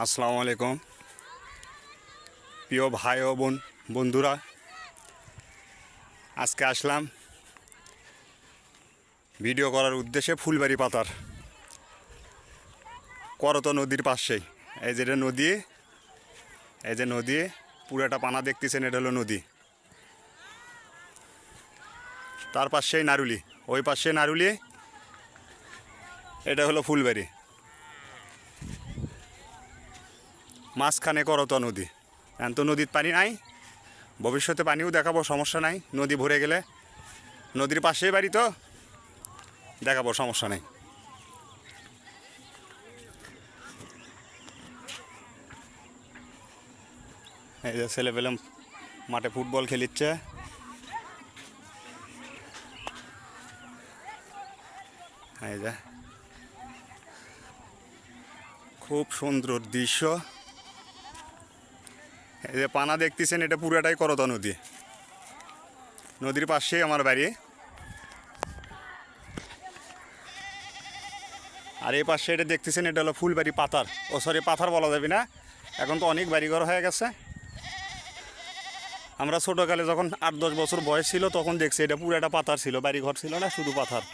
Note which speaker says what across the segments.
Speaker 1: আসসালামু আলাইকুম প্রিয় ভাই ও বন্ধুরা, আজকে আসলাম ভিডিও করার উদ্দেশ্যে ফুলবাড়ি পাতার করত নদীর পাশেই। এই যে নদী, এই যে নদী, পুরোটা পানা দেখতেছেন, এটা হলো নদী। তার পাশেই নারুলি, ওই পাশে নারুলি, এটা হলো ফুলবাড়ি। মাঝখানে করত নদী। এখন তো নদীর পানি নাই, ভবিষ্যতে পানিও দেখাবো, সমস্যা নাই। নদী ভরে গেলে, নদীর পাশেই বাড়ি তো দেখাবো, সমস্যা নেই। এই যে ছেলেপেলে মাঠে ফুটবল খেলিচ্ছে। এই যে খুব সুন্দর দৃশ্য। এই যে পানা দেখতেছেন, এটা পুরাটাই করতা নদী। নদীর পাশেই আমার বাড়ি। আর এই পাশে এটা দেখতেছেন, এটা হলো ফুলবাড়ি পাতার। ও সরি, পাথার বলা যাবে না, এখন তো অনেক বাড়িঘর হয়ে গেছে। আমরা ছোটোকালে যখন 8-10 বছর বয়স ছিল তখন দেখছি এটা পুরাটা পাতার ছিল, বাড়িঘর ছিল না, শুধু পাথার।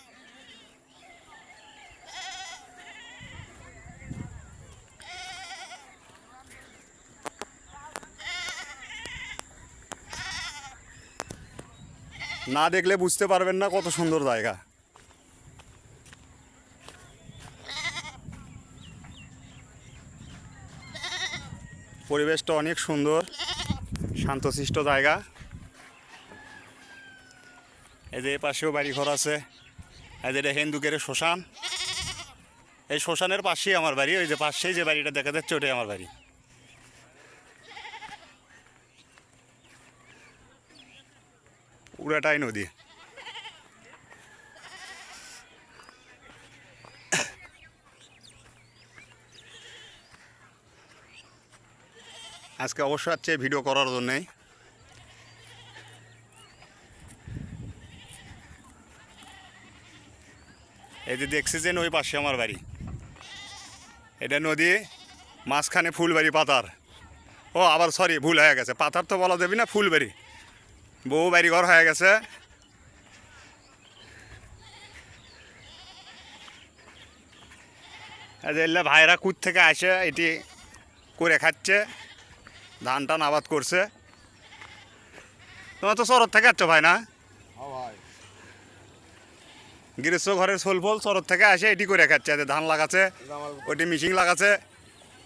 Speaker 1: না দেখলে বুঝতে পারবেন না কত সুন্দর জায়গা। পরিবেশটা অনেক সুন্দর, শান্তশিষ্ট জায়গা। এই যে পাশেও বাড়িঘর আছে। এই যে এটা হেন্দুকের শ্মশান। এই শ্মশানের পাশেই আমার বাড়ি। ওই যে পাশেই যে বাড়িটা দেখা যাচ্ছে, ওটাই আমার বাড়ি। পুরাটাই নদী। আজকে অবশ্য আসছে ভিডিও করার জন্যেই। এই যে দেখছেন, ওই পাশে আমার বাড়ি। এটা নদী, মাঝখানে ফুলবাড়ি পাতার। ও আবার সরি, ভুল হয়ে গেছে, পাতার তো বলা যাবি না, ফুলবাড়ি। বউ বাড়ি ঘর হয়ে গেছে। এলে ভাইরা কুদ থেকে আসে, এটি করে খাচ্ছে, ধান টান আবাদ করছে। তোমার তো শরৎ থেকে আসছ ভাই না? গ্রীষ্ম ঘরের সোল ফল শরৎ থেকে আসে এটি করে খাচ্ছে। ধান লাগাচ্ছে, ওইটি মিশিং লাগাচ্ছে।